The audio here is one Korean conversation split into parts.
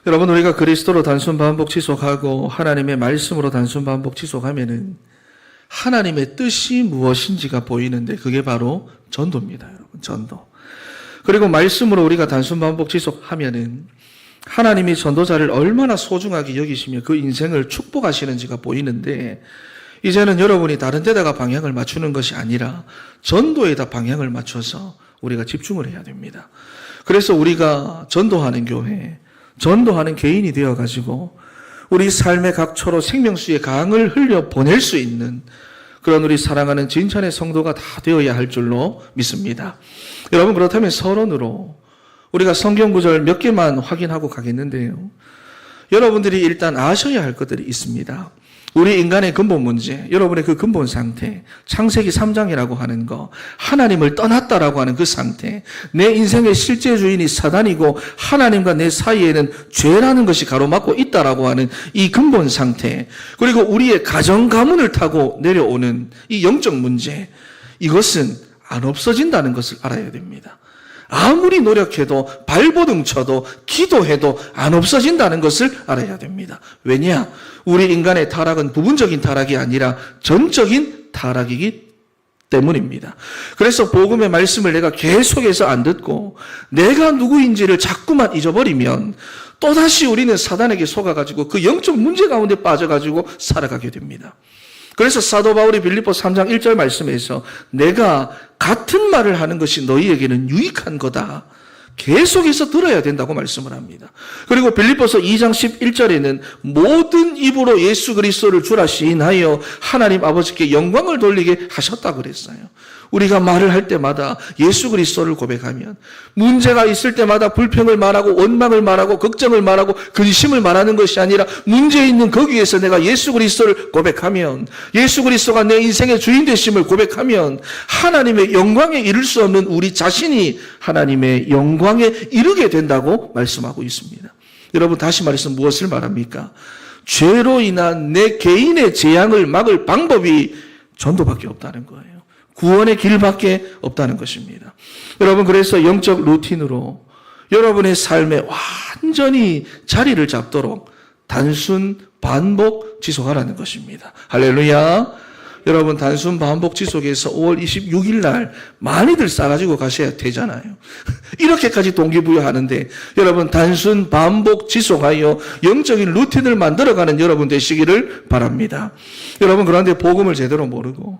여러분, 우리가 그리스도로 단순 반복 지속하고 하나님의 말씀으로 단순 반복 지속하면은 하나님의 뜻이 무엇인지가 보이는데 그게 바로 전도입니다. 여러분, 전도. 그리고 말씀으로 우리가 단순 반복 지속하면은 하나님이 전도자를 얼마나 소중하게 여기시며 그 인생을 축복하시는지가 보이는데, 이제는 여러분이 다른 데다가 방향을 맞추는 것이 아니라 전도에다 방향을 맞춰서 우리가 집중을 해야 됩니다. 그래서 우리가 전도하는 교회, 전도하는 개인이 되어가지고 우리 삶의 각초로 생명수의 강을 흘려 보낼 수 있는 그런 우리 사랑하는 진천의 성도가 다 되어야 할 줄로 믿습니다. 여러분, 그렇다면 서론으로 우리가 성경 구절 몇 개만 확인하고 가겠는데요. 여러분들이 일단 아셔야 할 것들이 있습니다. 우리 인간의 근본 문제, 여러분의 그 근본 상태, 창세기 3장이라고 하는 거, 하나님을 떠났다라고 하는 그 상태, 내 인생의 실제 주인이 사단이고 하나님과 내 사이에는 죄라는 것이 가로막고 있다라고 하는 이 근본 상태, 그리고 우리의 가정 가문을 타고 내려오는 이 영적 문제, 이것은 안 없어진다는 것을 알아야 됩니다. 아무리 노력해도 발버둥 쳐도 기도해도 안 없어진다는 것을 알아야 됩니다. 왜냐? 우리 인간의 타락은 부분적인 타락이 아니라 전적인 타락이기 때문입니다. 그래서 복음의 말씀을 내가 계속해서 안 듣고 내가 누구인지를 자꾸만 잊어버리면 또다시 우리는 사단에게 속아가지고 그 영적 문제 가운데 빠져가지고 살아가게 됩니다. 그래서 사도 바울이 빌립보 3장 1절 말씀에서 내가 같은 말을 하는 것이 너희에게는 유익한 거다, 계속해서 들어야 된다고 말씀을 합니다. 그리고 빌립보서 2장 11절에는 모든 입으로 예수 그리스도를 주라 시인하여 하나님 아버지께 영광을 돌리게 하셨다 그랬어요. 우리가 말을 할 때마다 예수 그리스도를 고백하면, 문제가 있을 때마다 불평을 말하고 원망을 말하고 걱정을 말하고 근심을 말하는 것이 아니라 문제 있는 거기에서 내가 예수 그리스도를 고백하면, 예수 그리스도가 내 인생의 주인 되심을 고백하면 하나님의 영광에 이를 수 없는 우리 자신이 하나님의 영광에 이르게 된다고 말씀하고 있습니다. 여러분, 다시 말해서 무엇을 말합니까? 죄로 인한 내 개인의 재앙을 막을 방법이 전도밖에 없다는 거예요. 구원의 길밖에 없다는 것입니다. 여러분, 그래서 영적 루틴으로 여러분의 삶에 완전히 자리를 잡도록 단순 반복 지속하라는 것입니다. 할렐루야. 여러분, 단순 반복 지속에서 5월 26일 날 많이들 싸가지고 가셔야 되잖아요. 이렇게까지 동기부여하는데 여러분, 단순 반복 지속하여 영적인 루틴을 만들어가는 여러분 되시기를 바랍니다. 여러분, 그런데 복음을 제대로 모르고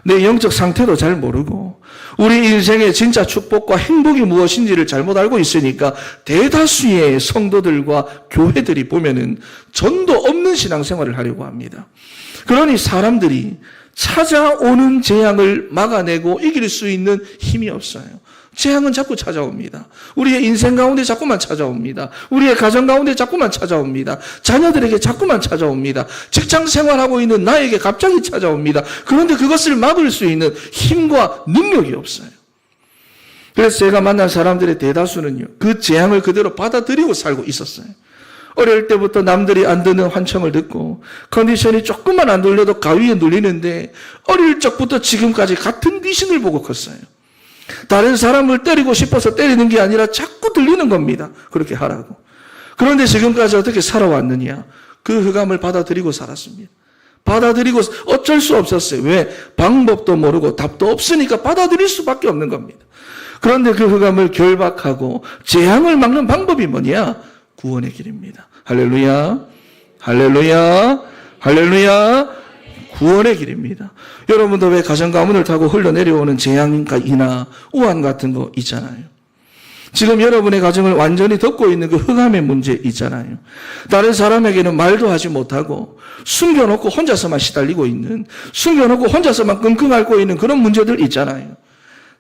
내 영적 상태도 잘 모르고 우리 인생의 진짜 축복과 행복이 무엇인지를 잘못 알고 있으니까 대다수의 성도들과 교회들이 보면은 전도 없는 신앙생활을 하려고 합니다. 그러니 사람들이 찾아오는 재앙을 막아내고 이길 수 있는 힘이 없어요. 재앙은 자꾸 찾아옵니다. 우리의 인생 가운데 자꾸만 찾아옵니다. 우리의 가정 가운데 자꾸만 찾아옵니다. 자녀들에게 자꾸만 찾아옵니다. 직장 생활하고 있는 나에게 갑자기 찾아옵니다. 그런데 그것을 막을 수 있는 힘과 능력이 없어요. 그래서 제가 만난 사람들의 대다수는요, 그 재앙을 그대로 받아들이고 살고 있었어요. 어릴 때부터 남들이 안 듣는 환청을 듣고 컨디션이 조금만 안 돌려도 가위에 눌리는데 어릴 적부터 지금까지 같은 귀신을 보고 컸어요. 다른 사람을 때리고 싶어서 때리는 게 아니라 자꾸 들리는 겁니다. 그렇게 하라고. 그런데 지금까지 어떻게 살아왔느냐? 그 흑암을 받아들이고 살았습니다. 받아들이고 어쩔 수 없었어요. 왜? 방법도 모르고 답도 없으니까 받아들일 수밖에 없는 겁니다. 그런데 그 흑암을 결박하고 재앙을 막는 방법이 뭐냐? 구원의 길입니다. 할렐루야. 할렐루야. 할렐루야. 구원의 길입니다. 여러분도 왜 가정 가문을 타고 흘러내려오는 재앙이나 우한 같은 거 있잖아요. 지금 여러분의 가정을 완전히 덮고 있는 그 흑암의 문제 있잖아요. 다른 사람에게는 말도 하지 못하고 숨겨놓고 혼자서만 시달리고 있는, 숨겨놓고 혼자서만 끙끙 앓고 있는 그런 문제들 있잖아요.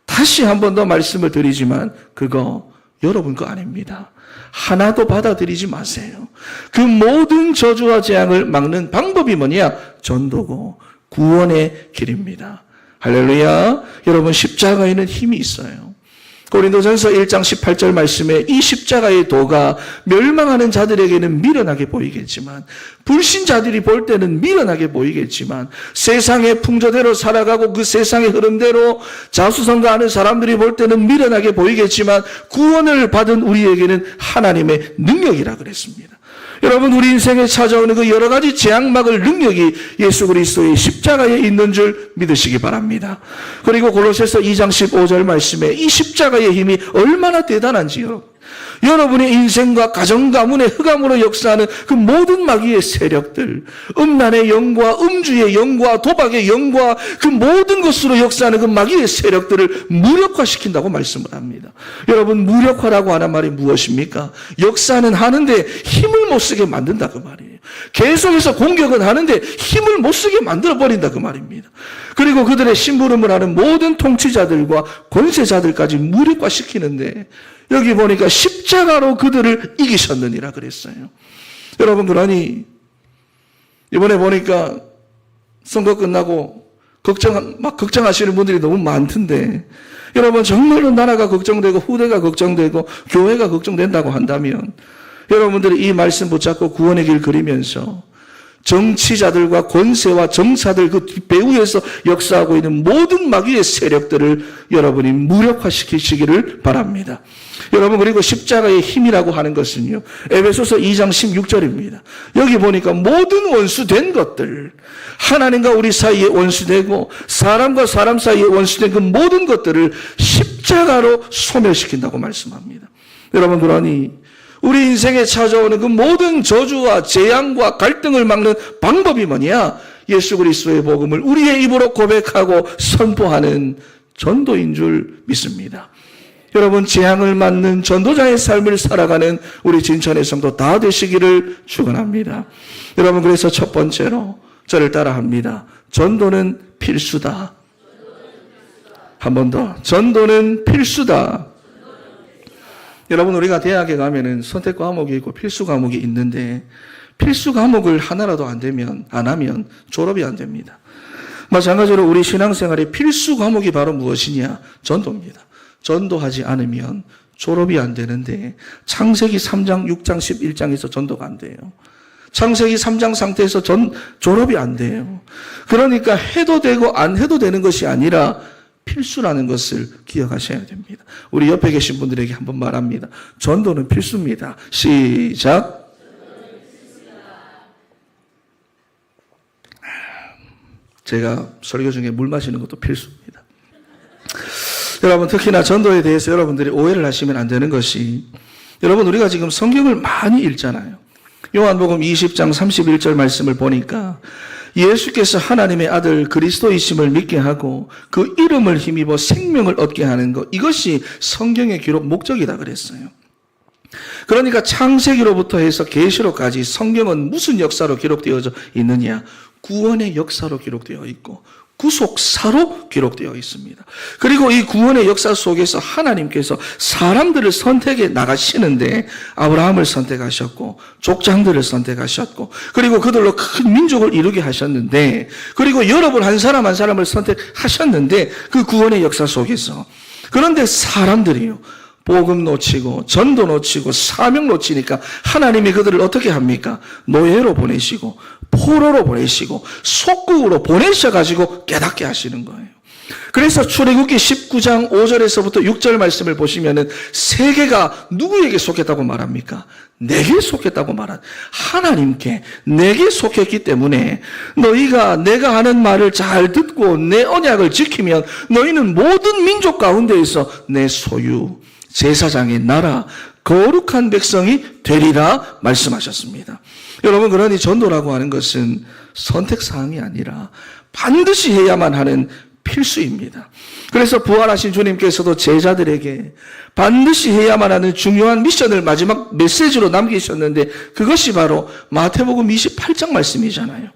다시 한 번 더 말씀을 드리지만 그거 여러분 거 아닙니다. 하나도 받아들이지 마세요. 그 모든 저주와 재앙을 막는 방법이 뭐냐? 전도고 구원의 길입니다. 할렐루야. 여러분, 십자가에는 힘이 있어요. 고린도전서 1장 18절 말씀에 이 십자가의 도가 멸망하는 자들에게는 미련하게 보이겠지만, 불신자들이 볼 때는 미련하게 보이겠지만, 세상의 풍조대로 살아가고 그 세상의 흐름대로 자수성가하는 사람들이 볼 때는 미련하게 보이겠지만, 구원을 받은 우리에게는 하나님의 능력이라 그랬습니다. 여러분, 우리 인생에 찾아오는 그 여러 가지 재앙 막을 능력이 예수 그리스도의 십자가에 있는 줄 믿으시기 바랍니다. 그리고 골로새서 2장 15절 말씀에 이 십자가의 힘이 얼마나 대단한지요. 여러분의 인생과 가정 가문의 흑암으로 역사하는 그 모든 마귀의 세력들, 음란의 영과 음주의 영과 도박의 영과 그 모든 것으로 역사하는 그 마귀의 세력들을 무력화시킨다고 말씀을 합니다. 여러분, 무력화라고 하는 말이 무엇입니까? 역사는 하는데 힘을 못 쓰게 만든다 그 말이에요. 계속해서 공격은 하는데 힘을 못 쓰게 만들어버린다 그 말입니다. 그리고 그들의 심부름을 하는 모든 통치자들과 권세자들까지 무력화시키는데, 여기 보니까 십자가로 그들을 이기셨느니라 그랬어요. 여러분, 그러니 이번에 보니까 선거 끝나고 걱정하시는 분들이 너무 많던데, 여러분 정말로 나라가 걱정되고 후대가 걱정되고 교회가 걱정된다고 한다면, 여러분들이 이 말씀 붙잡고 구원의 길 그리면서 정치자들과 권세와 정사들 그 배후에서 역사하고 있는 모든 마귀의 세력들을 여러분이 무력화시키시기를 바랍니다. 여러분, 그리고 십자가의 힘이라고 하는 것은요, 에베소서 2장 16절입니다. 여기 보니까 모든 원수된 것들, 하나님과 우리 사이에 원수되고 사람과 사람 사이에 원수된 그 모든 것들을 십자가로 소멸시킨다고 말씀합니다. 여러분, 그러니 우리 인생에 찾아오는 그 모든 저주와 재앙과 갈등을 막는 방법이 뭐냐? 예수 그리스도의 복음을 우리의 입으로 고백하고 선포하는 전도인 줄 믿습니다. 여러분, 재앙을 맞는 전도자의 삶을 살아가는 우리 진천의 성도 다 되시기를 축원합니다. 여러분, 그래서 첫 번째로 저를 따라합니다. 전도는 필수다. 한 번 더. 전도는 필수다. 여러분, 우리가 대학에 가면은 선택 과목이 있고 필수 과목이 있는데, 필수 과목을 하나라도 안 하면 졸업이 안 됩니다. 마찬가지로 우리 신앙생활의 필수 과목이 바로 무엇이냐? 전도입니다. 전도하지 않으면 졸업이 안 되는데, 창세기 3장, 6장, 11장에서 전도가 안 돼요. 창세기 3장 상태에서 졸업이 안 돼요. 그러니까 해도 되고 안 해도 되는 것이 아니라 필수라는 것을 기억하셔야 됩니다. 우리 옆에 계신 분들에게 한번 말합니다. 전도는 필수입니다. 시작. 제가 설교 중에 물 마시는 것도 필수입니다. 여러분, 특히나 전도에 대해서 여러분들이 오해를 하시면 안 되는 것이, 여러분, 우리가 지금 성경을 많이 읽잖아요. 요한복음 20장 31절 말씀을 보니까 예수께서 하나님의 아들 그리스도이심을 믿게 하고 그 이름을 힘입어 생명을 얻게 하는 것, 이것이 성경의 기록 목적이다 그랬어요. 그러니까 창세기로부터 해서 계시록까지 성경은 무슨 역사로 기록되어져 있느냐? 구원의 역사로 기록되어 있고 구속사로 기록되어 있습니다. 그리고 이 구원의 역사 속에서 하나님께서 사람들을 선택해 나가시는데, 아브라함을 선택하셨고 족장들을 선택하셨고, 그리고 그들로 큰 민족을 이루게 하셨는데, 그리고 여러분 한 사람 한 사람을 선택하셨는데, 그 구원의 역사 속에서, 그런데 사람들이요, 복음 놓치고 전도 놓치고 사명 놓치니까 하나님이 그들을 어떻게 합니까? 노예로 보내시고 포로로 보내시고 속국으로 보내셔가지고 깨닫게 하시는 거예요. 그래서 출애굽기 19장 5절에서부터 6절 말씀을 보시면은 세계가 누구에게 속했다고 말합니까? 내게 속했다고 말한, 하나님께 내게 속했기 때문에 너희가 내가 하는 말을 잘 듣고 내 언약을 지키면 너희는 모든 민족 가운데에서 내 소유, 제사장의 나라, 거룩한 백성이 되리라 말씀하셨습니다. 여러분, 그러니 전도라고 하는 것은 선택사항이 아니라 반드시 해야만 하는 필수입니다. 그래서 부활하신 주님께서도 제자들에게 반드시 해야만 하는 중요한 미션을 마지막 메시지로 남기셨는데, 그것이 바로 마태복음 28장 말씀이잖아요.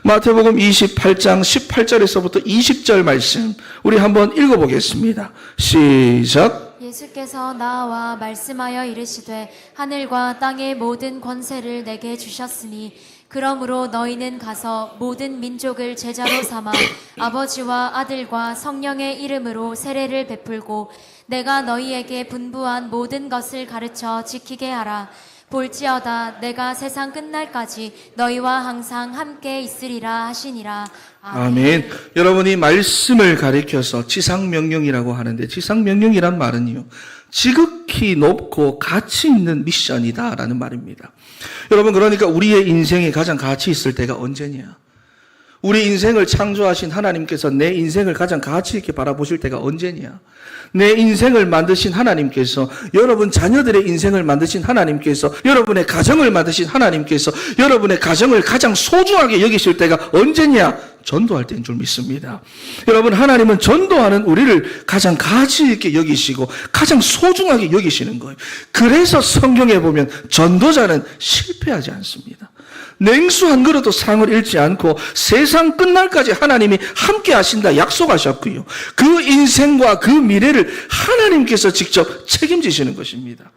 마태복음 28장 18절에서부터 20절 말씀, 우리 한번 읽어보겠습니다. 시작. 예수께서 나와 말씀하여 이르시되 하늘과 땅의 모든 권세를 내게 주셨으니 그러므로 너희는 가서 모든 민족을 제자로 삼아 아버지와 아들과 성령의 이름으로 세례를 베풀고 내가 너희에게 분부한 모든 것을 가르쳐 지키게 하라. 볼지어다 내가 세상 끝날까지 너희와 항상 함께 있으리라 하시니라. 아멘. 여러분이 말씀을 가리켜서 지상명령이라고 하는데, 지상명령이란 말은요, 지극히 높고 가치 있는 미션이다라는 말입니다. 여러분, 그러니까 우리의 인생에 가장 가치 있을 때가 언제냐? 우리 인생을 창조하신 하나님께서 내 인생을 가장 가치 있게 바라보실 때가 언제냐? 내 인생을 만드신 하나님께서, 여러분 자녀들의 인생을 만드신 하나님께서, 여러분의 가정을 만드신 하나님께서 여러분의 가정을 가장 소중하게 여기실 때가 언제냐? 전도할 때인 줄 믿습니다. 여러분, 하나님은 전도하는 우리를 가장 가치 있게 여기시고 가장 소중하게 여기시는 거예요. 그래서 성경에 보면 전도자는 실패하지 않습니다. 냉수 한 그릇도 상을 잃지 않고 세상 끝날까지 하나님이 함께 하신다 약속하셨고요. 그 인생과 그 미래를 하나님께서 직접 책임지시는 것입니다.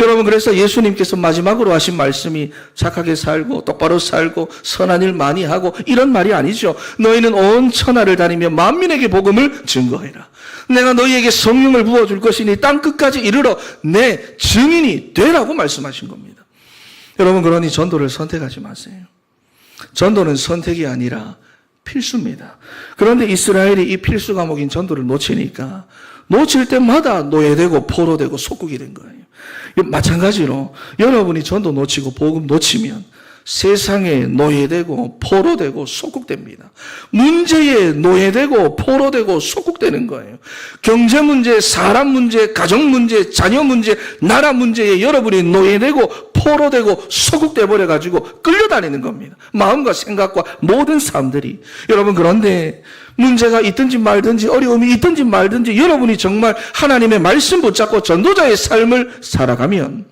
여러분, 그래서 예수님께서 마지막으로 하신 말씀이 착하게 살고 똑바로 살고 선한 일 많이 하고 이런 말이 아니죠. 너희는 온 천하를 다니며 만민에게 복음을 증거해라. 내가 너희에게 성령을 부어줄 것이니 땅 끝까지 이르러 내 증인이 되라고 말씀하신 겁니다. 여러분, 그러니 전도를 선택하지 마세요. 전도는 선택이 아니라 필수입니다. 그런데 이스라엘이 이 필수 과목인 전도를 놓치니까 놓칠 때마다 노예되고 포로되고 속국이 된 거예요. 마찬가지로 여러분이 전도 놓치고 복음 놓치면 세상에 노예되고 포로되고 속국됩니다. 문제에 노예되고 포로되고 속국되는 거예요. 경제 문제, 사람 문제, 가정 문제, 자녀 문제, 나라 문제에 여러분이 노예되고 포로되고 속국돼 버려가지고 끌려다니는 겁니다. 마음과 생각과 모든 삶들이. 여러분, 그런데 문제가 있든지 말든지 어려움이 있든지 말든지 여러분이 정말 하나님의 말씀 붙잡고 전도자의 삶을 살아가면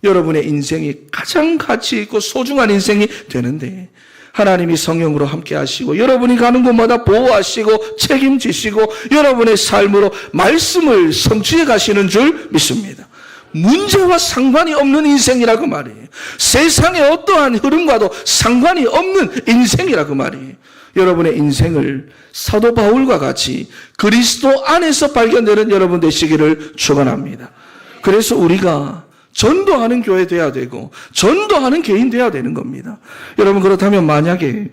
여러분의 인생이 가장 가치 있고 소중한 인생이 되는데, 하나님이 성령으로 함께 하시고 여러분이 가는 곳마다 보호하시고 책임지시고 여러분의 삶으로 말씀을 성취해 가시는 줄 믿습니다. 문제와 상관이 없는 인생이라고 말이에요. 세상의 어떠한 흐름과도 상관이 없는 인생이라고 말이에요. 여러분의 인생을 사도 바울과 같이 그리스도 안에서 발견되는 여러분 되시기를 축원합니다. 그래서 우리가 전도하는 교회 돼야 되고 전도하는 개인 돼야 되는 겁니다. 여러분, 그렇다면 만약에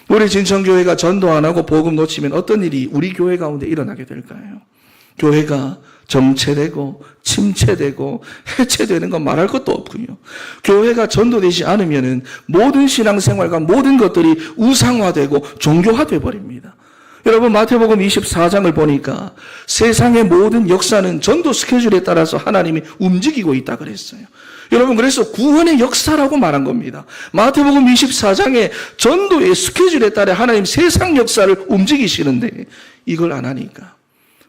우리 진천교회가 전도 안 하고 복음 놓치면 어떤 일이 우리 교회 가운데 일어나게 될까요? 교회가 정체되고 침체되고 해체되는 건 말할 것도 없고요. 교회가 전도되지 않으면 모든 신앙생활과 모든 것들이 우상화되고 종교화돼 버립니다. 여러분, 마태복음 24장을 보니까 세상의 모든 역사는 전도 스케줄에 따라서 하나님이 움직이고 있다 그랬어요. 여러분, 그래서 구원의 역사라고 말한 겁니다. 마태복음 24장에 전도의 스케줄에 따라 하나님 세상 역사를 움직이시는데 이걸 안 하니까,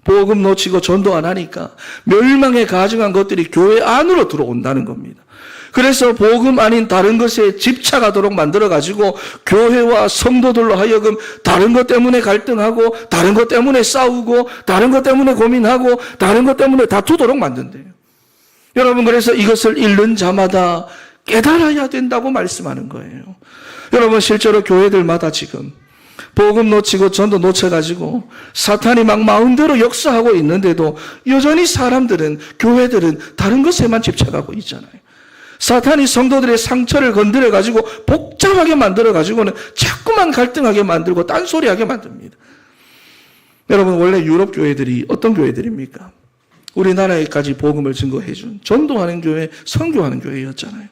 복음 놓치고 전도 안 하니까 멸망에 가증한 것들이 교회 안으로 들어온다는 겁니다. 그래서 복음 아닌 다른 것에 집착하도록 만들어가지고 교회와 성도들로 하여금 다른 것 때문에 갈등하고 다른 것 때문에 싸우고 다른 것 때문에 고민하고 다른 것 때문에 다투도록 만든대요. 여러분, 그래서 이것을 잃는 자마다 깨달아야 된다고 말씀하는 거예요. 여러분, 실제로 교회들마다 지금 복음 놓치고 전도 놓쳐가지고 사탄이 막 마음대로 역사하고 있는데도 여전히 사람들은, 교회들은 다른 것에만 집착하고 있잖아요. 사탄이 성도들의 상처를 건드려가지고 복잡하게 만들어가지고는 자꾸만 갈등하게 만들고 딴소리하게 만듭니다. 여러분, 원래 유럽 교회들이 어떤 교회들입니까? 우리나라에까지 복음을 증거해준 전도하는 교회, 선교하는 교회였잖아요.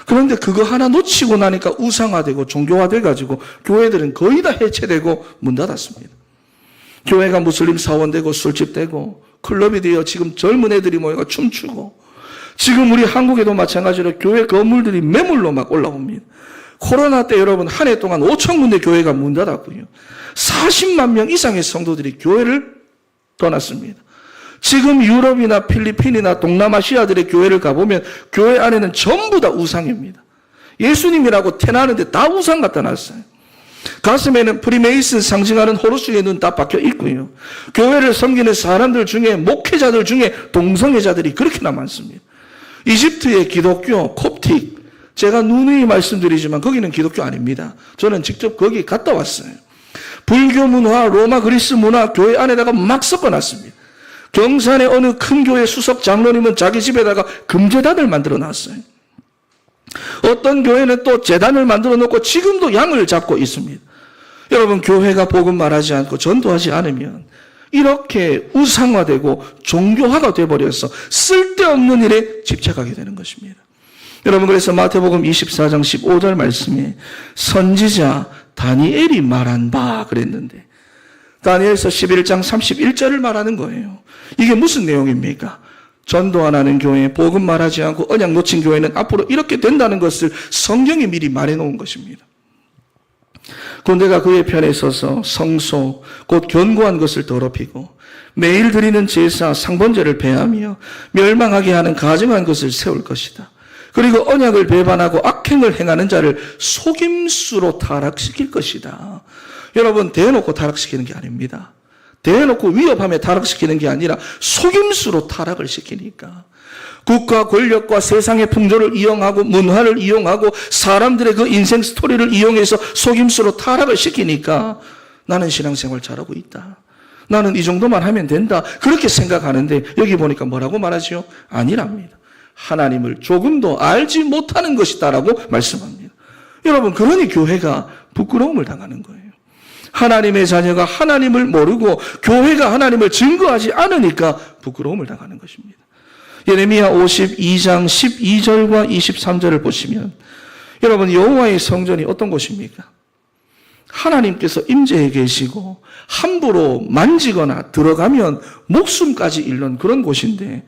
그런데 그거 하나 놓치고 나니까 우상화되고 종교화돼가지고 교회들은 거의 다 해체되고 문 닫았습니다. 교회가 무슬림 사원되고 술집되고 클럽이 되어 지금 젊은 애들이 모여가 춤추고, 지금 우리 한국에도 마찬가지로 교회 건물들이 매물로 막 올라옵니다. 코로나 때 여러분, 한 해 동안 5천 군데 교회가 문 닫았고요. 40만 명 이상의 성도들이 교회를 떠났습니다. 지금 유럽이나 필리핀이나 동남아시아들의 교회를 가보면 교회 안에는 전부 다 우상입니다. 예수님이라고 태나는데 다 우상 갖다 놨어요. 가슴에는 프리메이슨 상징하는 호루스의 눈 다 박혀 있고요. 교회를 섬기는 사람들 중에, 목회자들 중에 동성애자들이 그렇게나 많습니다. 이집트의 기독교, 콥틱, 제가 누누이 말씀드리지만 거기는 기독교 아닙니다. 저는 직접 거기 갔다 왔어요. 불교 문화, 로마 그리스 문화 교회 안에다가 막 섞어놨습니다. 경산의 어느 큰 교회 수석 장로님은 자기 집에다가 금제단을 만들어 놨어요. 어떤 교회는 또 제단을 만들어 놓고 지금도 양을 잡고 있습니다. 여러분, 교회가 복음 말하지 않고 전도하지 않으면 이렇게 우상화되고 종교화가 되어버려서 쓸데없는 일에 집착하게 되는 것입니다. 여러분, 그래서 마태복음 24장 15절 말씀에 선지자 다니엘이 말한 바 그랬는데 다니엘서 11장 31절을 말하는 거예요. 이게 무슨 내용입니까? 전도 안 하는 교회, 복음 말하지 않고 언약 놓친 교회는 앞으로 이렇게 된다는 것을 성경이 미리 말해놓은 것입니다. 군대가 그의 편에 서서 성소, 곧 견고한 것을 더럽히고 매일 드리는 제사, 상번제를 배하며 멸망하게 하는 가증한 것을 세울 것이다. 그리고 언약을 배반하고 악행을 행하는 자를 속임수로 타락시킬 것이다. 여러분, 대놓고 타락시키는 게 아닙니다. 대놓고 위협하며 타락시키는 게 아니라 속임수로 타락을 시키니까 국가 권력과 세상의 풍조를 이용하고 문화를 이용하고 사람들의 그 인생 스토리를 이용해서 속임수로 타락을 시키니까 나는 신앙생활 잘하고 있다. 나는 이 정도만 하면 된다. 그렇게 생각하는데 여기 보니까 뭐라고 말하지요? 아니랍니다. 하나님을 조금도 알지 못하는 것이다라고 말씀합니다. 여러분, 그러니 교회가 부끄러움을 당하는 거예요. 하나님의 자녀가 하나님을 모르고 교회가 하나님을 증거하지 않으니까 부끄러움을 당하는 것입니다. 예레미야 52장 12절과 23절을 보시면 여러분, 여호와의 성전이 어떤 곳입니까? 하나님께서 임재해 계시고 함부로 만지거나 들어가면 목숨까지 잃는 그런 곳인데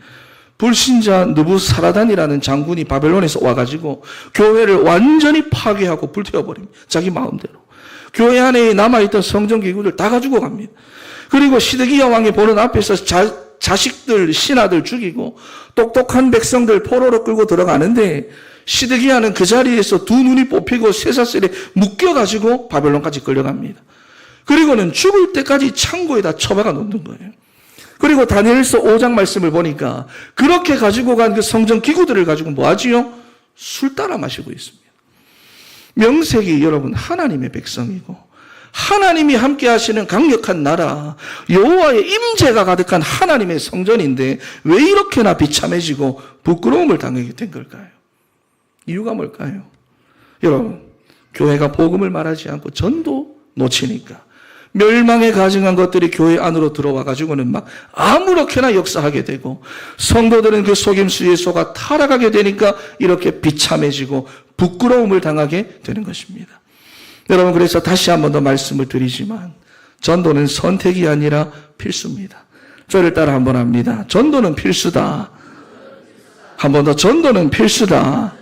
불신자 느부사라단이라는 장군이 바벨론에서 와가지고 교회를 완전히 파괴하고 불태워버립니다. 자기 마음대로. 교회 안에 남아있던 성전기구들 다 가지고 갑니다. 그리고 시드기야 왕이 보는 앞에서 자식들, 신하들 죽이고 똑똑한 백성들 포로로 끌고 들어가는데 시드기야는 그 자리에서 두 눈이 뽑히고 쇠사슬에 묶여가지고 바벨론까지 끌려갑니다. 그리고는 죽을 때까지 창고에다 처박아 놓는 거예요. 그리고 다니엘서 5장 말씀을 보니까 그렇게 가지고 간 그 성전 기구들을 가지고 뭐 하지요? 술 따라 마시고 있습니다. 명색이 여러분 하나님의 백성이고 하나님이 함께 하시는 강력한 나라, 여호와의 임재가 가득한 하나님의 성전인데 왜 이렇게나 비참해지고 부끄러움을 당하게 된 걸까요? 이유가 뭘까요? 여러분, 교회가 복음을 말하지 않고 전도 놓치니까 멸망에 가증한 것들이 교회 안으로 들어와 가지고는 막 아무렇게나 역사하게 되고 성도들은 그 속임수에 속아 타락하게 되니까 이렇게 비참해지고 부끄러움을 당하게 되는 것입니다. 여러분, 그래서 다시 한 번 더 말씀을 드리지만 전도는 선택이 아니라 필수입니다. 저를 따라 한번 합니다. 전도는 필수다. 한 번 더, 전도는 필수다.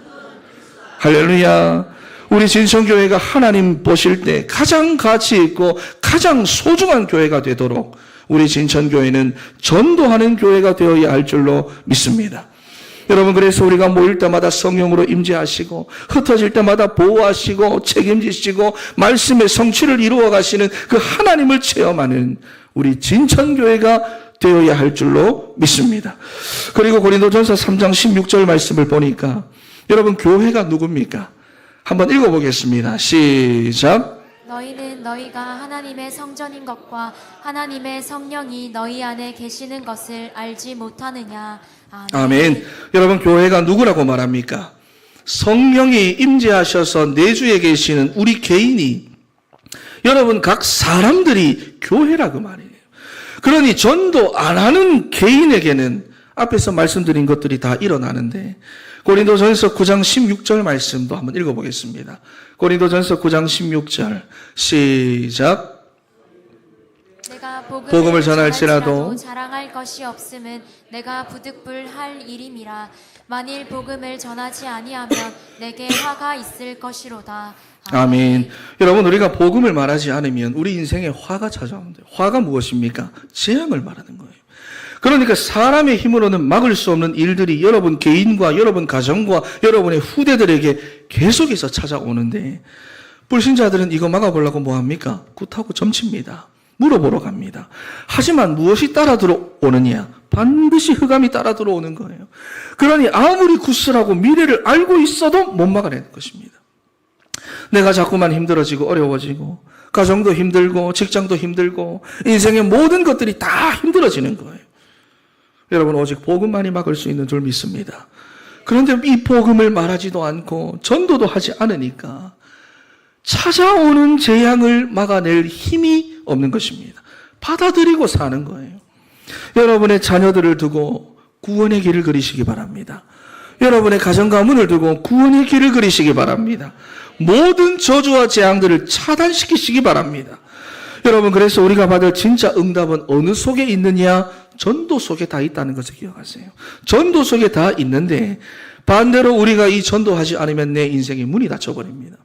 할렐루야. 우리 진천교회가 하나님 보실 때 가장 가치 있고 가장 소중한 교회가 되도록 우리 진천교회는 전도하는 교회가 되어야 할 줄로 믿습니다. 여러분, 그래서 우리가 모일 때마다 성령으로 임재하시고 흩어질 때마다 보호하시고 책임지시고 말씀의 성취를 이루어 가시는 그 하나님을 체험하는 우리 진천교회가 되어야 할 줄로 믿습니다. 그리고 고린도전서 3장 16절 말씀을 보니까 여러분, 교회가 누굽니까? 한번 읽어보겠습니다. 시작. 너희는 너희가 하나님의 성전인 것과 하나님의 성령이 너희 안에 계시는 것을 알지 못하느냐. 아멘. 여러분, 교회가 누구라고 말합니까? 성령이 임재하셔서 내주에 계시는 우리 개인이, 여러분 각 사람들이 교회라 그 말이에요. 그러니 전도 안 하는 개인에게는 앞에서 말씀드린 것들이 다 일어나는데 고린도전서 9장 16절 말씀도 한번 읽어보겠습니다. 고린도전서 9장 16절 시작. 내가 복음을 전할지라도 자랑할 것이 없음은 내가 부득불할 일임이라. 만일 복음을 전하지 아니하면 내게 화가 있을 것이로다. 아멘. 여러분, 우리가 복음을 말하지 않으면 우리 인생에 화가 찾아옵니다. 화가 무엇입니까? 재앙을 말하는 거예요. 그러니까 사람의 힘으로는 막을 수 없는 일들이 여러분 개인과 여러분 가정과 여러분의 후대들에게 계속해서 찾아오는데 불신자들은 이거 막아보려고 뭐합니까? 굿하고 점칩니다. 물어보러 갑니다. 하지만 무엇이 따라 들어오느냐? 반드시 흑암이 따라 들어오는 거예요. 그러니 아무리 굳으라고 미래를 알고 있어도 못 막아내는 것입니다. 내가 자꾸만 힘들어지고 어려워지고 가정도 힘들고 직장도 힘들고 인생의 모든 것들이 다 힘들어지는 거예요. 여러분 오직 복음만이 막을 수 있는 줄 믿습니다. 그런데 이 복음을 말하지도 않고 전도도 하지 않으니까 찾아오는 재앙을 막아낼 힘이 없는 것입니다. 받아들이고 사는 거예요. 여러분의 자녀들을 두고 구원의 길을 그리시기 바랍니다. 여러분의 가정 가문을 두고 구원의 길을 그리시기 바랍니다. 모든 저주와 재앙들을 차단시키시기 바랍니다. 여러분 그래서 우리가 받을 진짜 응답은 어느 속에 있느냐? 전도 속에 다 있다는 것을 기억하세요. 전도 속에 다 있는데 반대로 우리가 이 전도하지 않으면 내 인생의 문이 닫혀버립니다.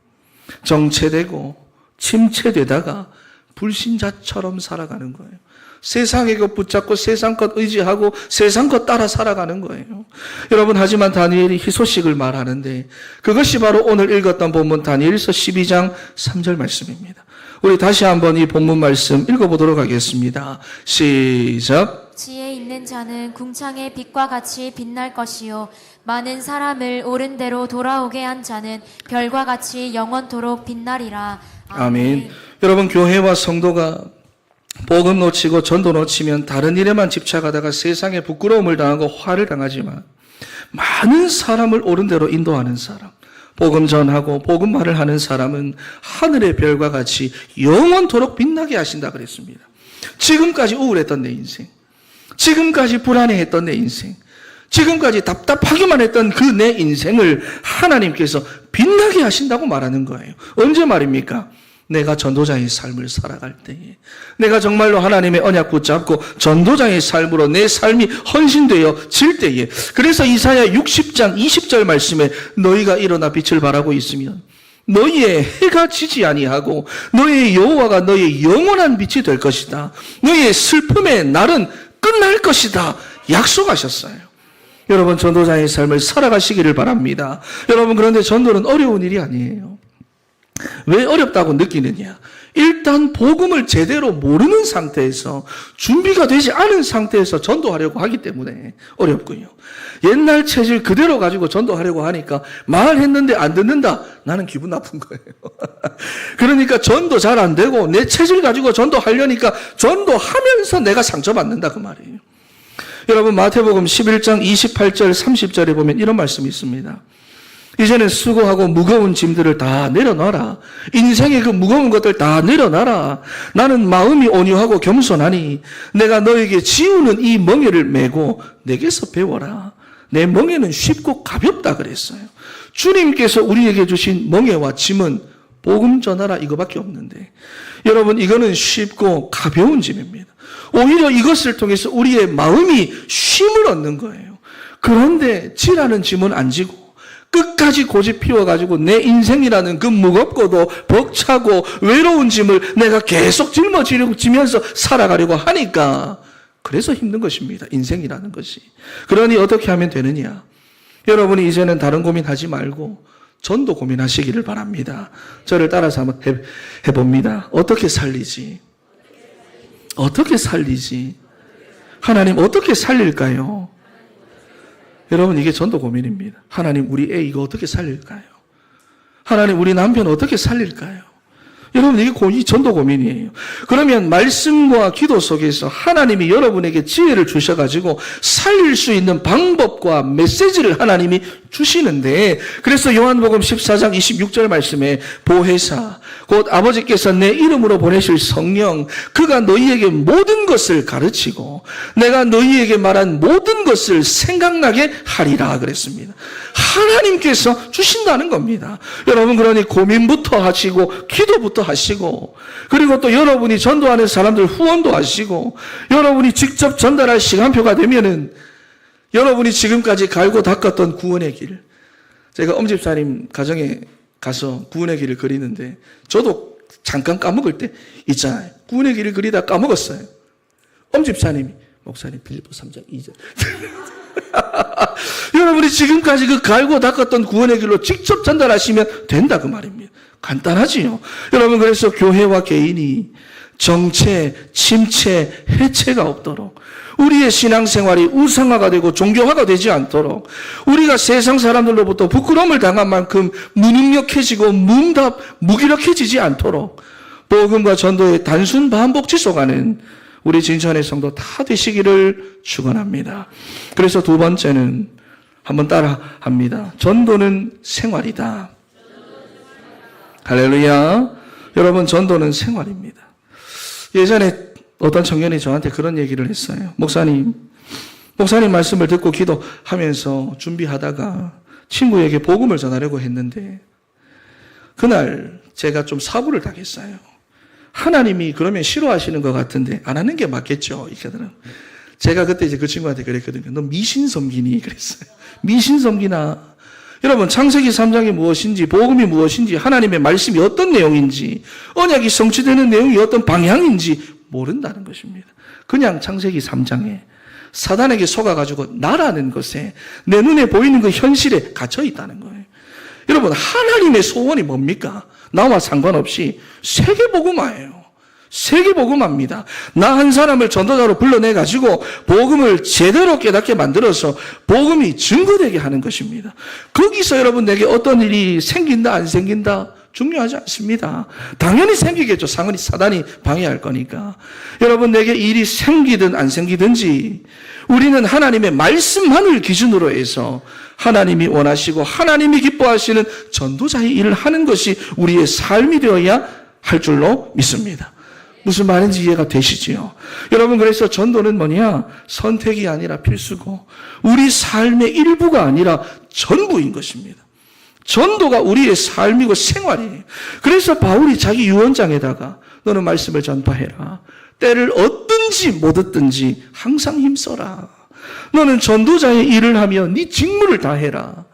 정체되고 침체되다가 불신자처럼 살아가는 거예요. 세상의 것 붙잡고 세상 것 의지하고 세상 것 따라 살아가는 거예요. 여러분 하지만 다니엘이 희소식을 말하는데 그것이 바로 오늘 읽었던 본문 다니엘서 12장 3절 말씀입니다. 우리 다시 한번 이 본문 말씀 읽어보도록 하겠습니다. 시작. 지혜 있는 자는 궁창의 빛과 같이 빛날 것이요 많은 사람을 옳은 대로 돌아오게 한 자는 별과 같이 영원토록 빛나리라. 아멘. 여러분 교회와 성도가 복음 놓치고 전도 놓치면 다른 일에만 집착하다가 세상에 부끄러움을 당하고 화를 당하지만 많은 사람을 옳은 대로 인도하는 사람, 복음 전하고 복음 말을 하는 사람은 하늘의 별과 같이 영원토록 빛나게 하신다 그랬습니다. 지금까지 우울했던 내 인생, 지금까지 불안해했던 내 인생, 지금까지 답답하기만 했던 그 내 인생을 하나님께서 빛나게 하신다고 말하는 거예요. 언제 말입니까? 내가 전도자의 삶을 살아갈 때에, 내가 정말로 하나님의 언약 붙잡고 전도자의 삶으로 내 삶이 헌신되어 질 때에, 그래서 이사야 60장 20절 말씀에 너희가 일어나 빛을 발하고 있으면 너희의 해가 지지 아니하고 너희의 여호와가 너희의 영원한 빛이 될 것이다. 너희의 슬픔의 날은 끝날 것이다. 약속하셨어요. 여러분 전도자의 삶을 살아가시기를 바랍니다. 여러분 그런데 전도는 어려운 일이 아니에요. 왜 어렵다고 느끼느냐? 일단 복음을 제대로 모르는 상태에서 준비가 되지 않은 상태에서 전도하려고 하기 때문에 어렵고요. 옛날 체질 그대로 가지고 전도하려고 하니까 말했는데 안 듣는다. 나는 기분 나쁜 거예요. 그러니까 전도 잘 안 되고 내 체질 가지고 전도하려니까 전도하면서 내가 상처받는다 그 말이에요. 여러분 마태복음 11장 28절 30절에 보면 이런 말씀이 있습니다. 이제는 수고하고 무거운 짐들을 다 내려놔라. 인생의 그 무거운 것들 다 내려놔라. 나는 마음이 온유하고 겸손하니 내가 너에게 지우는 이 멍에를 메고 내게서 배워라. 내 멍에는 쉽고 가볍다 그랬어요. 주님께서 우리에게 주신 멍에와 짐은 복음 전하라 이거밖에 없는데 여러분 이거는 쉽고 가벼운 짐입니다. 오히려 이것을 통해서 우리의 마음이 쉼을 얻는 거예요. 그런데 지라는 짐은 안 지고 끝까지 고집 피워가지고 내 인생이라는 그 무겁고도 벅차고 외로운 짐을 내가 계속 짊어지면서 살아가려고 하니까 그래서 힘든 것입니다. 인생이라는 것이. 그러니 어떻게 하면 되느냐? 여러분이 이제는 다른 고민하지 말고 전도 고민하시기를 바랍니다. 저를 따라서 한번 해봅니다. 어떻게 살리지? 어떻게 살리지? 하나님 어떻게 살릴까요? 여러분 이게 전도 고민입니다. 하나님 우리 애 이거 어떻게 살릴까요? 하나님 우리 남편 어떻게 살릴까요? 여러분 이게 전도 고민이에요. 그러면 말씀과 기도 속에서 하나님이 여러분에게 지혜를 주셔가지고 살릴 수 있는 방법과 메시지를 하나님이 주시는데 그래서 요한복음 14장 26절 말씀에 보혜사 곧 아버지께서 내 이름으로 보내실 성령 그가 너희에게 모든 것을 가르치고 내가 너희에게 말한 모든 것을 생각나게 하리라 그랬습니다. 하나님께서 주신다는 겁니다. 여러분 그러니 고민부터 하시고 기도부터 하시고 그리고 또 여러분이 전도하는 사람들 후원도 하시고 여러분이 직접 전달할 시간표가 되면은 여러분이 지금까지 갈고 닦았던 구원의 길 제가 엄집사님 가정에 가서 구원의 길을 그리는데 저도 잠깐 까먹을 때 있잖아요. 구원의 길을 그리다 까먹었어요. 엄집사님이 목사님 빌립보 3장 2절 여러분이 지금까지 그 갈고 닦았던 구원의 길로 직접 전달하시면 된다 그 말입니다. 간단하지요. 여러분 그래서 교회와 개인이 정체, 침체, 해체가 없도록 우리의 신앙생활이 우상화가 되고 종교화가 되지 않도록 우리가 세상 사람들로부터 부끄러움을 당한 만큼 무능력해지고 무기력해지지 않도록 복음과 전도의 단순 반복 지속하는 우리 진천의 성도 다 되시기를 축원합니다. 그래서 두 번째는 한번 따라 합니다. 전도는 생활이다. 할렐루야. 여러분, 전도는 생활입니다. 예전에 어떤 청년이 저한테 그런 얘기를 했어요. 목사님 말씀을 듣고 기도하면서 준비하다가 친구에게 복음을 전하려고 했는데 그날 제가 좀 사부를 당했어요. 하나님이 그러면 싫어하시는 것 같은데 안 하는 게 맞겠죠. 이렇게 하더라고요. 제가 그때 이제 그 친구한테 그랬거든요. 너 미신 섬기니? 그랬어요. 미신 섬기나? 여러분, 창세기 3장이 무엇인지, 복음이 무엇인지, 하나님의 말씀이 어떤 내용인지, 언약이 성취되는 내용이 어떤 방향인지 모른다는 것입니다. 그냥 창세기 3장에 사단에게 속아가지고 나라는 것에 내 눈에 보이는 그 현실에 갇혀 있다는 거예요. 여러분, 하나님의 소원이 뭡니까? 나와 상관없이 세계복음화예요. 세계복음화입니다. 나 한 사람을 전도자로 불러내가지고 복음을 제대로 깨닫게 만들어서 복음이 증거되게 하는 것입니다. 거기서 여러분 내게 어떤 일이 생긴다 안 생긴다 중요하지 않습니다. 당연히 생기겠죠. 상은이 사단이 방해할 거니까. 여러분 내게 일이 생기든 안 생기든지 우리는 하나님의 말씀만을 기준으로 해서 하나님이 원하시고 하나님이 기뻐하시는 전도자의 일을 하는 것이 우리의 삶이 되어야 할 줄로 믿습니다. 무슨 말인지 이해가 되시지요? 여러분, 그래서 전도는 뭐냐? 선택이 아니라 필수고 우리 삶의 일부가 아니라 전부인 것입니다. 전도가 우리의 삶이고 생활이에요. 그래서 바울이 자기 유언장에다가 너는 말씀을 전파해라. 때를 얻든지 못 얻든지 항상 힘써라. 너는 전도자의 일을 하며 네 직무를 다해라.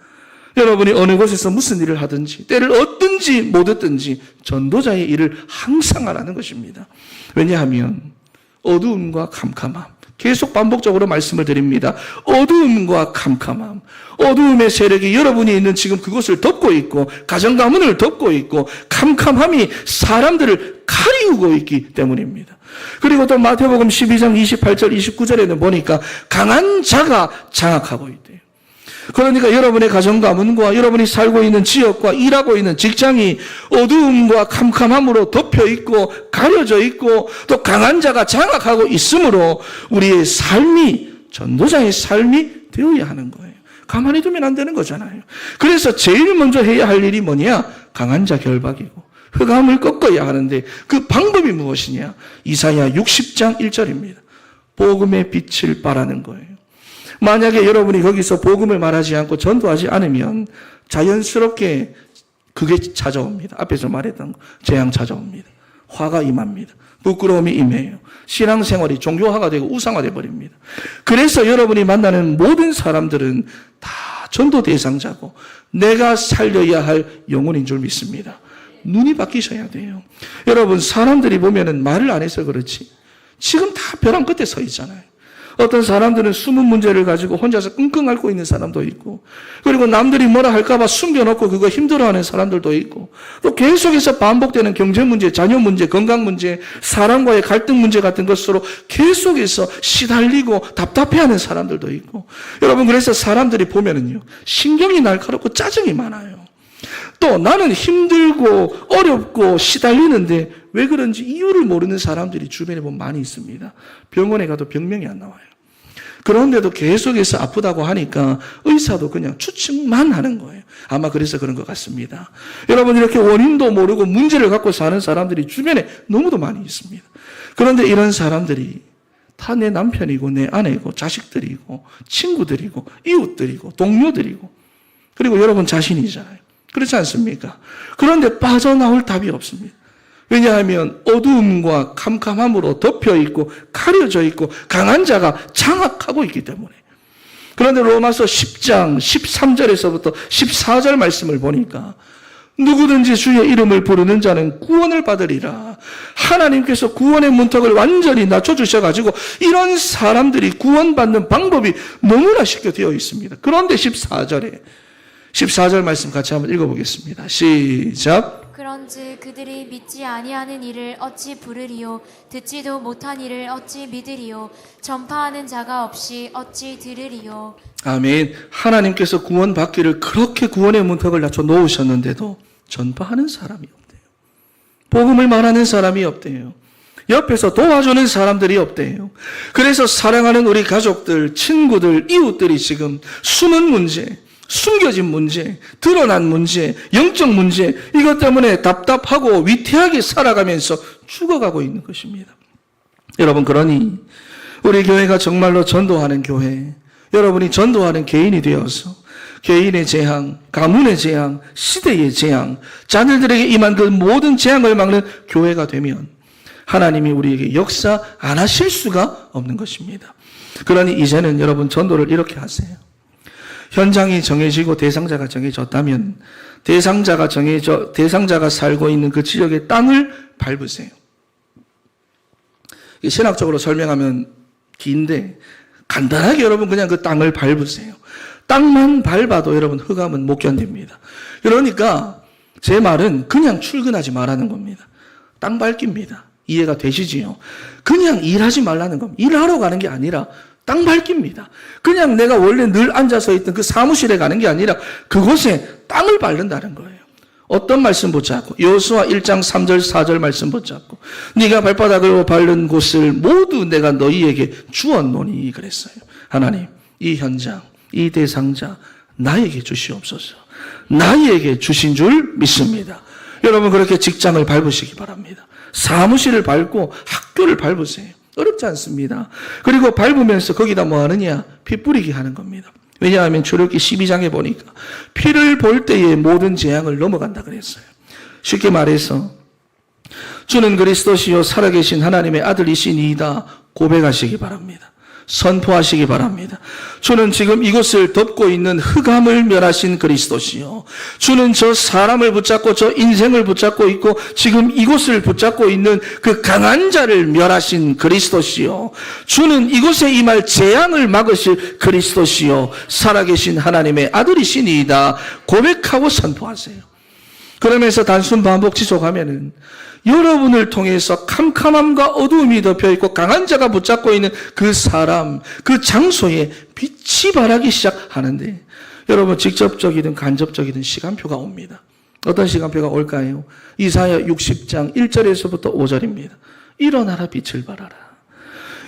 여러분이 어느 곳에서 무슨 일을 하든지 때를 얻든지 못 얻든지 전도자의 일을 항상 하라는 것입니다. 왜냐하면 어두움과 캄캄함, 계속 반복적으로 말씀을 드립니다. 어두움과 캄캄함, 어두움의 세력이 여러분이 있는 지금 그곳을 덮고 있고 가정 가문을 덮고 있고 캄캄함이 사람들을 가리우고 있기 때문입니다. 그리고 또 마태복음 12장 28절 29절에는 보니까 강한 자가 장악하고 있대요. 그러니까 여러분의 가정 가문과 여러분이 살고 있는 지역과 일하고 있는 직장이 어두움과 캄캄함으로 덮여 있고 가려져 있고 또 강한 자가 장악하고 있으므로 우리의 삶이 전도자의 삶이 되어야 하는 거예요. 가만히 두면 안 되는 거잖아요. 그래서 제일 먼저 해야 할 일이 뭐냐? 강한 자 결박이고 흑암을 꺾어야 하는데 그 방법이 무엇이냐? 이사야 60장 1절입니다. 복음의 빛을 발하는 거예요. 만약에 여러분이 거기서 복음을 말하지 않고 전도하지 않으면 자연스럽게 그게 찾아옵니다. 앞에서 말했던 재앙 찾아옵니다. 화가 임합니다. 부끄러움이 임해요. 신앙생활이 종교화가 되고 우상화되어 버립니다. 그래서 여러분이 만나는 모든 사람들은 다 전도 대상자고 내가 살려야 할 영혼인 줄 믿습니다. 눈이 바뀌셔야 돼요. 여러분, 사람들이 보면은 말을 안 해서 그렇지 지금 다 벼랑 끝에 서 있잖아요. 어떤 사람들은 숨은 문제를 가지고 혼자서 끙끙 앓고 있는 사람도 있고, 그리고 남들이 뭐라 할까봐 숨겨놓고 그거 힘들어하는 사람들도 있고, 또 계속해서 반복되는 경제 문제, 자녀 문제, 건강 문제, 사람과의 갈등 문제 같은 것으로 계속해서 시달리고 답답해하는 사람들도 있고, 여러분, 그래서 사람들이 보면은요, 신경이 날카롭고 짜증이 많아요. 또 나는 힘들고 어렵고 시달리는데 왜 그런지 이유를 모르는 사람들이 주변에 보면 많이 있습니다. 병원에 가도 병명이 안 나와요. 그런데도 계속해서 아프다고 하니까 의사도 그냥 추측만 하는 거예요. 아마 그래서 그런 것 같습니다. 여러분, 이렇게 원인도 모르고 문제를 갖고 사는 사람들이 주변에 너무도 많이 있습니다. 그런데 이런 사람들이 다 내 남편이고 내 아내고 자식들이고 친구들이고 이웃들이고 동료들이고 그리고 여러분 자신이잖아요. 그렇지 않습니까? 그런데 빠져나올 답이 없습니다. 왜냐하면 어두움과 캄캄함으로 덮여 있고 가려져 있고 강한 자가 장악하고 있기 때문에. 그런데 로마서 10장 13절에서부터 14절 말씀을 보니까 누구든지 주의 이름을 부르는 자는 구원을 받으리라. 하나님께서 구원의 문턱을 완전히 낮춰주셔가지고 이런 사람들이 구원받는 방법이 너무나 쉽게 되어 있습니다. 그런데 14절 말씀 같이 한번 읽어보겠습니다. 시작. 그런즉 그들이 믿지 아니하는 이를 어찌 부르리요 듣지도 못한 이를 어찌 믿으리요 전파하는 자가 없이 어찌 들으리요. 아멘. 하나님께서 구원받기를 그렇게 구원의 문턱을 낮춰 놓으셨는데도 전파하는 사람이 없대요. 복음을 말하는 사람이 없대요. 옆에서 도와주는 사람들이 없대요. 그래서 사랑하는 우리 가족들, 친구들, 이웃들이 지금 숨은 문제, 숨겨진 문제, 드러난 문제, 영적 문제, 이것 때문에 답답하고 위태하게 살아가면서 죽어가고 있는 것입니다. 여러분, 그러니 우리 교회가 정말로 전도하는 교회, 여러분이 전도하는 개인이 되어서 개인의 재앙, 가문의 재앙, 시대의 재앙, 자녀들에게 임한 그 모든 재앙을 막는 교회가 되면 하나님이 우리에게 역사 안 하실 수가 없는 것입니다. 그러니 이제는 여러분 전도를 이렇게 하세요. 현장이 정해지고 대상자가 정해졌다면 대상자가 살고 있는 그 지역의 땅을 밟으세요. 신학적으로 설명하면 긴데 간단하게 여러분 그냥 그 땅을 밟으세요. 땅만 밟아도 여러분 흑암은 못 견딥니다. 그러니까 제 말은 그냥 출근하지 말라는 겁니다. 땅 밟기입니다. 이해가 되시지요? 그냥 일하지 말라는 겁니다. 일하러 가는 게 아니라 땅 밟기입니다. 그냥 내가 원래 늘 앉아서 있던 그 사무실에 가는 게 아니라 그곳에 땅을 밟는다는 거예요. 어떤 말씀 붙잡고 여호수아 1장 3절 4절 말씀 붙잡고 네가 발바닥으로 밟는 곳을 모두 내가 너희에게 주었노니 그랬어요. 하나님, 이 현장, 이 대상자 나에게 주시옵소서. 나에게 주신 줄 믿습니다. 여러분 그렇게 직장을 밟으시기 바랍니다. 사무실을 밟고 학교를 밟으세요. 어렵지 않습니다. 그리고 밟으면서 거기다 뭐 하느냐? 피 뿌리기 하는 겁니다. 왜냐하면 출애굽기 12장에 보니까 피를 볼 때에 모든 재앙을 넘어간다 그랬어요. 쉽게 말해서 주는 그리스도시요 살아계신 하나님의 아들이시니이다 고백하시기 바랍니다. 선포하시기 바랍니다. 주는 지금 이곳을 덮고 있는 흑암을 멸하신 그리스도시요. 주는 저 사람을 붙잡고 저 인생을 붙잡고 있고 지금 이곳을 붙잡고 있는 그 강한 자를 멸하신 그리스도시요. 주는 이곳에 임할 재앙을 막으실 그리스도시요. 살아계신 하나님의 아들이시니이다. 고백하고 선포하세요. 그러면서 단순 반복 지속하면은 여러분을 통해서 캄캄함과 어두움이 덮여있고 강한 자가 붙잡고 있는 그 사람, 그 장소에 빛이 발하기 시작하는데 여러분 직접적이든 간접적이든 시간표가 옵니다. 어떤 시간표가 올까요? 이사야 60장 1절에서부터 5절입니다. 일어나라 빛을 발하라.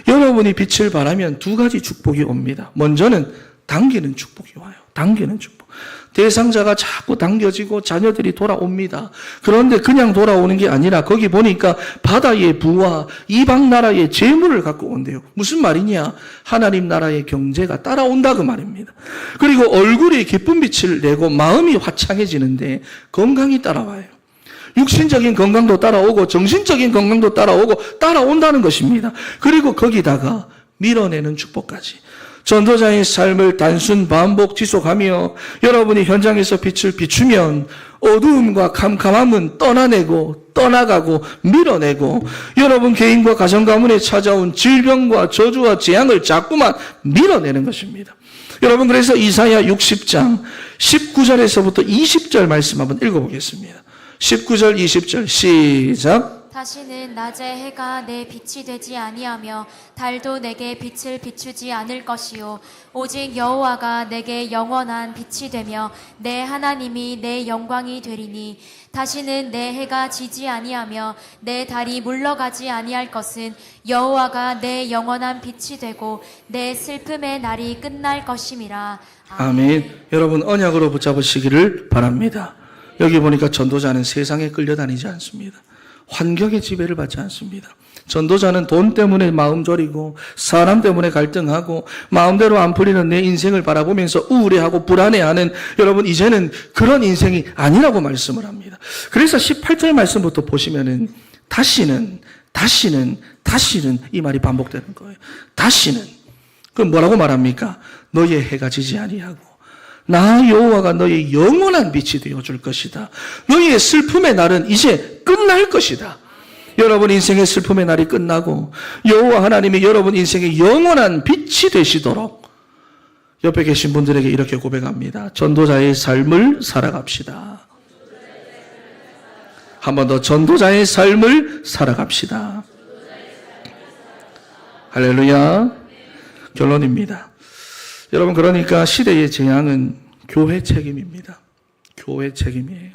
여러분이 빛을 발하면 두 가지 축복이 옵니다. 먼저는 당기는 축복이 와요. 당기는 축복. 대상자가 자꾸 당겨지고 자녀들이 돌아옵니다. 그런데 그냥 돌아오는 게 아니라 거기 보니까 바다의 부와 이방 나라의 재물을 갖고 온대요. 무슨 말이냐? 하나님 나라의 경제가 따라온다 그 말입니다. 그리고 얼굴에 기쁜 빛을 내고 마음이 화창해지는데 건강이 따라와요. 육신적인 건강도 따라오고 정신적인 건강도 따라온다는 것입니다. 그리고 거기다가 밀어내는 축복까지. 전도자의 삶을 단순 반복 지속하며 여러분이 현장에서 빛을 비추면 어두움과 캄캄함은 떠나가고 밀어내고 여러분 개인과 가정 가문에 찾아온 질병과 저주와 재앙을 자꾸만 밀어내는 것입니다. 여러분 그래서 이사야 60장 19절에서부터 20절 말씀 한번 읽어보겠습니다. 19절 20절 시작. 다시는 낮에 해가 내 빛이 되지 아니하며 달도 내게 빛을 비추지 않을 것이요 오직 여호와가 내게 영원한 빛이 되며 내 하나님이 내 영광이 되리니 다시는 내 해가 지지 아니하며 내 달이 물러가지 아니할 것은 여호와가 내 영원한 빛이 되고 내 슬픔의 날이 끝날 것임이라. 아멘. 여러분 언약으로 붙잡으시기를 바랍니다. 여기 보니까 전도자는 세상에 끌려다니지 않습니다. 환경의 지배를 받지 않습니다. 전도자는 돈 때문에 마음 졸이고 사람 때문에 갈등하고 마음대로 안 풀리는 내 인생을 바라보면서 우울해하고 불안해하는 여러분 이제는 그런 인생이 아니라고 말씀을 합니다. 그래서 18절 말씀부터 보시면은 다시는 이 말이 반복되는 거예요. 다시는. 그럼 뭐라고 말합니까? 너의 해가 지지 아니하고 나 여호와가 너의 영원한 빛이 되어줄 것이다. 너희의 슬픔의 날은 이제 끝날 것이다. 여러분 인생의 슬픔의 날이 끝나고 여호와 하나님이 여러분 인생의 영원한 빛이 되시도록 옆에 계신 분들에게 이렇게 고백합니다. 전도자의 삶을 살아갑시다. 한 번 더 전도자의 삶을 살아갑시다. 할렐루야. 결론입니다. 여러분, 그러니까 시대의 재앙은 교회 책임입니다. 교회 책임이에요.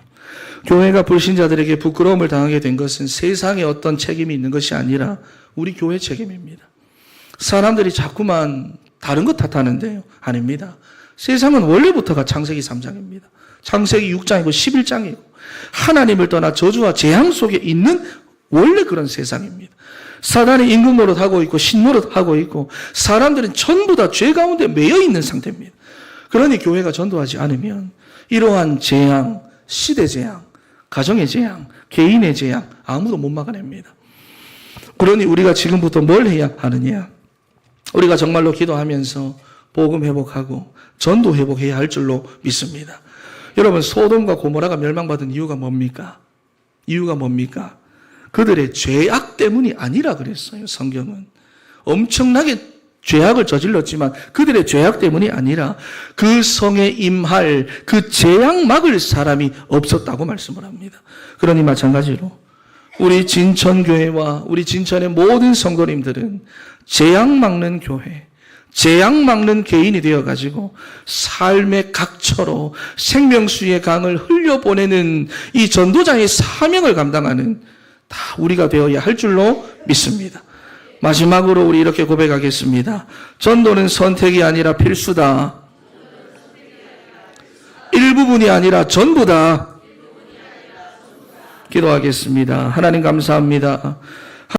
교회가 불신자들에게 부끄러움을 당하게 된 것은 세상에 어떤 책임이 있는 것이 아니라 우리 교회 책임입니다. 사람들이 자꾸만 다른 것 탓하는데요. 아닙니다. 세상은 원래부터가 창세기 3장입니다. 창세기 6장이고 11장이고 하나님을 떠나 저주와 재앙 속에 있는 원래 그런 세상입니다. 사단이 임금 노릇하고 있고 신노릇하고 있고 사람들은 전부 다 죄 가운데 매여 있는 상태입니다. 그러니 교회가 전도하지 않으면 이러한 재앙, 시대 재앙, 가정의 재앙, 개인의 재앙 아무도 못 막아냅니다. 그러니 우리가 지금부터 뭘 해야 하느냐? 우리가 정말로 기도하면서 복음 회복하고 전도 회복해야 할 줄로 믿습니다. 여러분, 소돔과 고모라가 멸망받은 이유가 뭡니까? 이유가 뭡니까? 그들의 죄악 때문이 아니라 그랬어요. 성경은 엄청나게 죄악을 저질렀지만 그들의 죄악 때문이 아니라 그 성에 임할 그 재앙 막을 사람이 없었다고 말씀을 합니다. 그러니 마찬가지로 우리 진천교회와 우리 진천의 모든 성도님들은 재앙 막는 교회, 재앙 막는 개인이 되어가지고 삶의 각처로 생명수의 강을 흘려보내는 이 전도자의 사명을 감당하는 다 우리가 되어야 할 줄로 믿습니다. 마지막으로 우리 이렇게 고백하겠습니다. 전도는 선택이 아니라 필수다. 일부분이 아니라 전부다. 기도하겠습니다. 하나님 감사합니다.